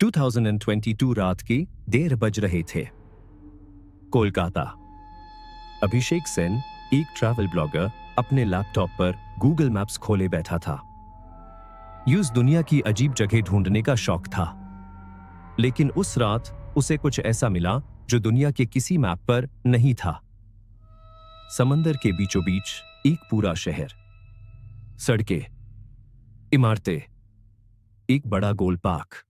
2022 रात के 1:30 बज रहे थे। कोलकाता। अभिषेक सेन, एक ट्रैवल ब्लॉगर, अपने लैपटॉप पर गूगल मैप्स खोले बैठा था। यूज दुनिया की अजीब जगह ढूंढने का शौक था, लेकिन उस रात उसे कुछ ऐसा मिला जो दुनिया के किसी मैप पर नहीं था। समंदर के बीचों बीच एक पूरा शहर, सड़कें, इमारतें, एक बड़ा गोल पार्क।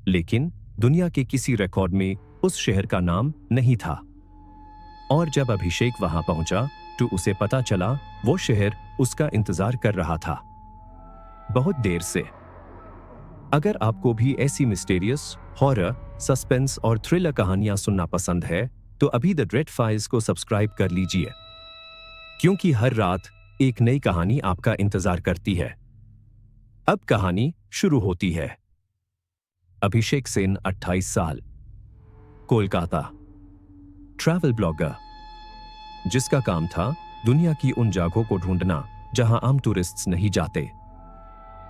लेकिन दुनिया के किसी रिकॉर्ड में उस शहर का नाम नहीं था। और जब अभिषेक वहां पहुंचा तो उसे पता चला वो शहर उसका इंतजार कर रहा था, बहुत देर से। अगर आपको भी ऐसी मिस्टीरियस, हॉरर, सस्पेंस और थ्रिलर कहानियां सुनना पसंद है तो अभी द ड्रेड फाइल्स को सब्सक्राइब कर लीजिए, क्योंकि हर रात एक नई कहानी आपका इंतजार करती है। अब कहानी शुरू होती है। अभिषेक सेन, 28 साल, कोलकाता, ट्रैवल ब्लॉगर, जिसका काम था दुनिया की उन जगहों को ढूंढना जहां आम टूरिस्ट्स नहीं जाते।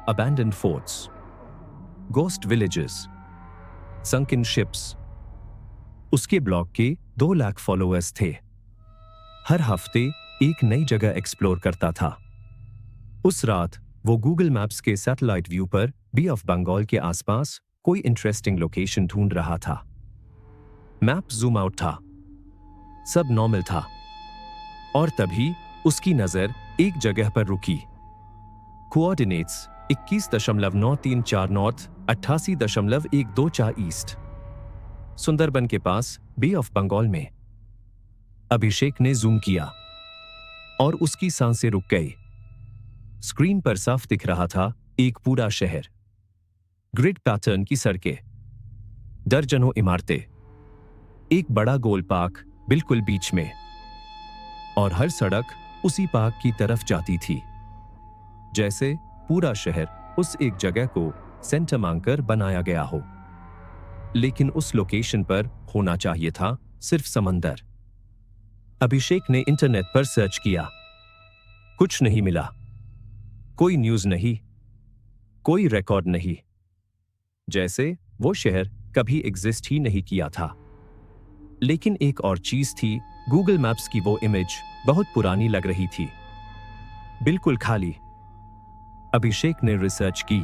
Abandoned forts, ghost villages, sunken ships. उसके ब्लॉग के 2 लाख फॉलोअर्स थे। हर हफ्ते एक नई जगह एक्सप्लोर करता था। उस रात वो गूगल मैप्स के सैटेलाइट व्यू पर बे ऑफ बंगाल के आसपास कोई इंटरेस्टिंग लोकेशन ढूंढ रहा था। मैप जूम आउट था, सब नॉर्मल था, और तभी उसकी नजर एक जगह पर रुकी। कोऑर्डिनेट्स 21.934 नॉर्थ, 88.124 ईस्ट, सुंदरबन के पास, बे ऑफ बंगाल में। अभिषेक ने जूम किया और उसकी सांसें रुक गई। स्क्रीन पर साफ दिख रहा था एक पूरा शहर, ग्रिड पैटर्न की सड़कें, दर्जनों इमारतें, एक बड़ा गोल पार्क बिल्कुल बीच में, और हर सड़क उसी पार्क की तरफ जाती थी, जैसे पूरा शहर उस एक जगह को सेंटर मानकर बनाया गया हो। लेकिन उस लोकेशन पर होना चाहिए था सिर्फ समंदर। अभिषेक ने इंटरनेट पर सर्च किया, कुछ नहीं मिला। कोई न्यूज नहीं, कोई रिकॉर्ड नहीं, जैसे वो शहर कभी एग्जिस्ट ही नहीं किया था। लेकिन एक और चीज थी, गूगल मैप्स की वो इमेज बहुत पुरानी लग रही थी, बिल्कुल खाली। अभिषेक ने रिसर्च की,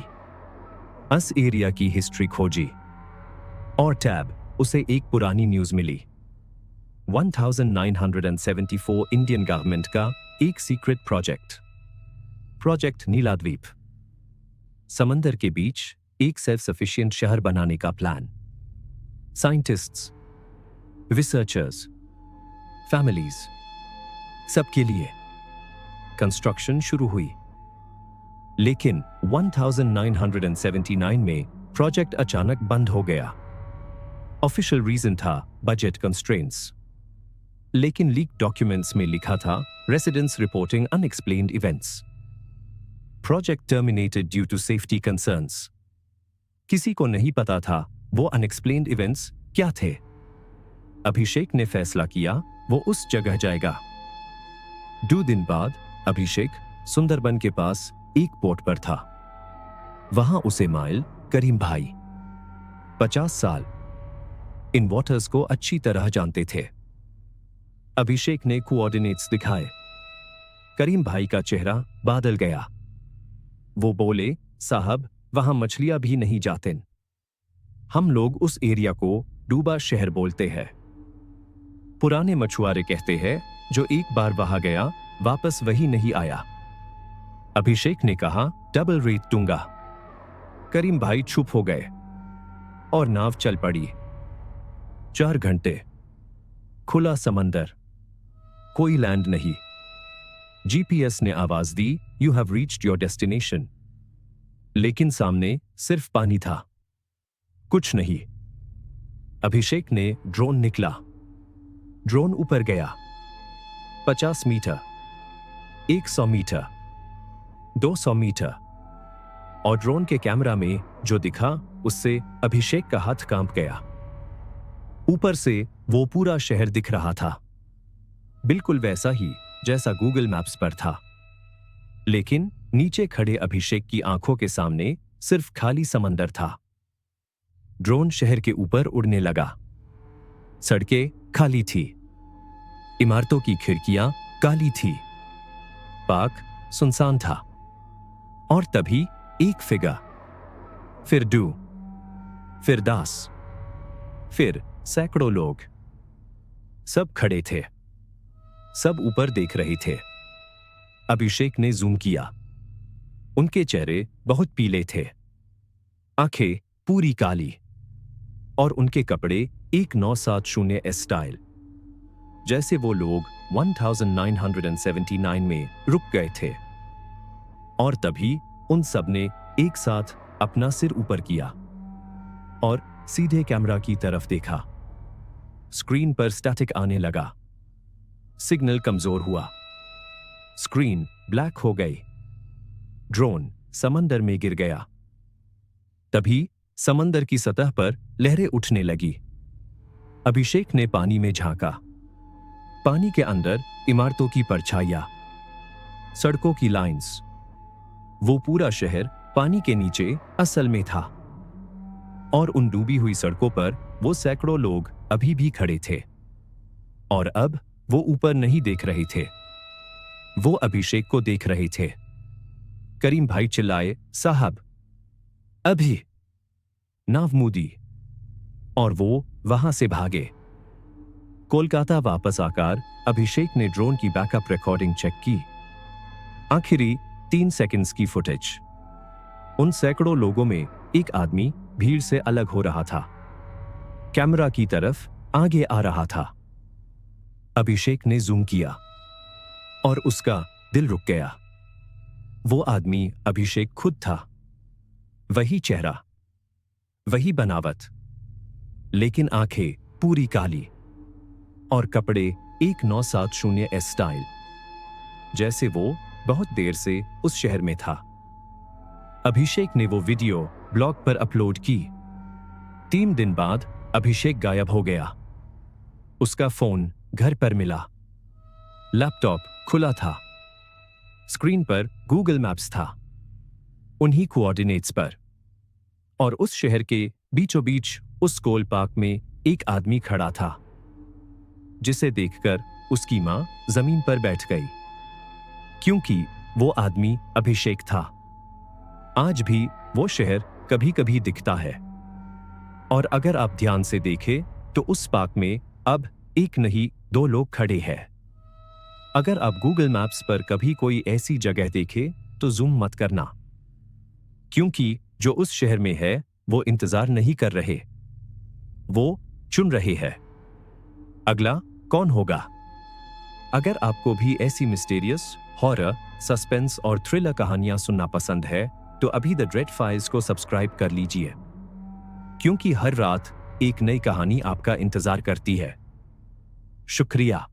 उस एरिया की हिस्ट्री खोजी, और टैब उसे एक पुरानी न्यूज मिली। 1974 इंडियन गवर्नमेंट का एक सीक्रेट प्रोजेक्ट नीलाद्वीप, समंदर के बीच एक सेल्फ सफिशिएंट शहर बनाने का प्लान। साइंटिस्ट्स, रिसर्चर्स, फैमिलीज, सबके लिए कंस्ट्रक्शन शुरू हुई। लेकिन 1979 में प्रोजेक्ट अचानक बंद हो गया। ऑफिशियल रीजन था बजट कंस्ट्रेंट्स, लेकिन लीक डॉक्यूमेंट्स में लिखा था residents reporting unexplained events. Project terminated due to safety concerns. किसी को नहीं पता था वो अनएक्सप्लेन्ड इवेंट्स क्या थे। अभिषेक ने फैसला किया वो उस जगह जाएगा। 2 दिन बाद अभिषेक सुंदरबन के पास एक पोर्ट पर था। वहां उसे माइल करीम भाई, 50 साल, इन वाटर्स को अच्छी तरह जानते थे। अभिषेक ने कोऑर्डिनेट्स दिखाए। करीम भाई का चेहरा बादल गया। वो बोले, साहब, वहां मछलियां भी नहीं जाते। हम लोग उस एरिया को डूबा शहर बोलते हैं। पुराने मछुआरे कहते हैं जो एक बार वहां गया वापस वही नहीं आया। अभिषेक ने कहा, डबल रेट दूंगा। करीम भाई चुप हो गए और नाव चल पड़ी। 4 घंटे, खुला समंदर, कोई लैंड नहीं। जीपीएस ने आवाज दी, you have reached your destination. लेकिन सामने सिर्फ पानी था, कुछ नहीं। अभिषेक ने ड्रोन निकला। ड्रोन ऊपर गया। 50 मीटर, 100 मीटर, 200 मीटर, और ड्रोन के कैमरा में जो दिखा उससे अभिषेक का हाथ कांप गया। ऊपर से वो पूरा शहर दिख रहा था, बिल्कुल वैसा ही जैसा गूगल मैप्स पर था। लेकिन नीचे खड़े अभिषेक की आंखों के सामने सिर्फ खाली समंदर था। ड्रोन शहर के ऊपर उड़ने लगा। सड़कें खाली थी, इमारतों की खिड़कियां काली थी, पार्क सुनसान था। और तभी एक फिगर, फिर डू, फिर दास, फिर सैकड़ों लोग। सब खड़े थे, सब ऊपर देख रहे थे। अभिषेक ने जूम किया। उनके चेहरे बहुत पीले थे, आंखें पूरी काली, और उनके कपड़े 1970 स्टाइल, जैसे वो लोग 1979 में रुक गए थे। और तभी उन सब ने एक साथ अपना सिर ऊपर किया और सीधे कैमरा की तरफ देखा। स्क्रीन पर स्टैटिक आने लगा, सिग्नल कमजोर हुआ, स्क्रीन ब्लैक हो गई, ड्रोन समंदर में गिर गया। तभी समंदर की सतह पर लहरें उठने लगी। अभिषेक ने पानी में झांका। पानी के अंदर इमारतों की परछाइयां, सड़कों की लाइंस, वो पूरा शहर पानी के नीचे असल में था। और उन डूबी हुई सड़कों पर वो सैकड़ों लोग अभी भी खड़े थे। और अब वो ऊपर नहीं देख रहे थे, वो अभिषेक को देख रहे थे। करीम भाई चिल्लाए, साहब अभी, नावमुदी। और वो वहां से भागे। कोलकाता वापस आकर अभिषेक ने ड्रोन की बैकअप रिकॉर्डिंग चेक की। आखिरी 3 सेकंड्स की फुटेज। उन सैकड़ों लोगों में एक आदमी भीड़ से अलग हो रहा था, कैमरा की तरफ आगे आ रहा था। अभिषेक ने जूम किया और उसका दिल रुक गया। वो आदमी अभिषेक खुद था, वही चेहरा, वही बनावट, लेकिन आंखें पूरी काली और कपड़े 1970 स्टाइल, जैसे वो बहुत देर से उस शहर में था। अभिषेक ने वो वीडियो ब्लॉग पर अपलोड की। 3 दिन बाद अभिषेक गायब हो गया। उसका फोन घर पर मिला, लैपटॉप खुला था, स्क्रीन पर गूगल मैप्स था, उन्हीं कोऑर्डिनेट्स पर। और उस शहर के बीचों बीच उस गोल पार्क में एक आदमी खड़ा था, जिसे देखकर उसकी मां जमीन पर बैठ गई, क्योंकि वो आदमी अभिषेक था। आज भी वो शहर कभी कभी दिखता है। और अगर आप ध्यान से देखें तो उस पार्क में अब एक नहीं 2 लोग खड़े हैं। अगर आप गूगल मैप्स पर कभी कोई ऐसी जगह देखे तो जूम मत करना, क्योंकि जो उस शहर में है वो इंतजार नहीं कर रहे, वो चुन रहे हैं अगला कौन होगा। अगर आपको भी ऐसी मिस्टीरियस, हॉरर, सस्पेंस और थ्रिलर कहानियां सुनना पसंद है तो अभी द ड्रेड फाइल्स को सब्सक्राइब कर लीजिए, क्योंकि हर रात एक नई कहानी आपका इंतजार करती है। शुक्रिया।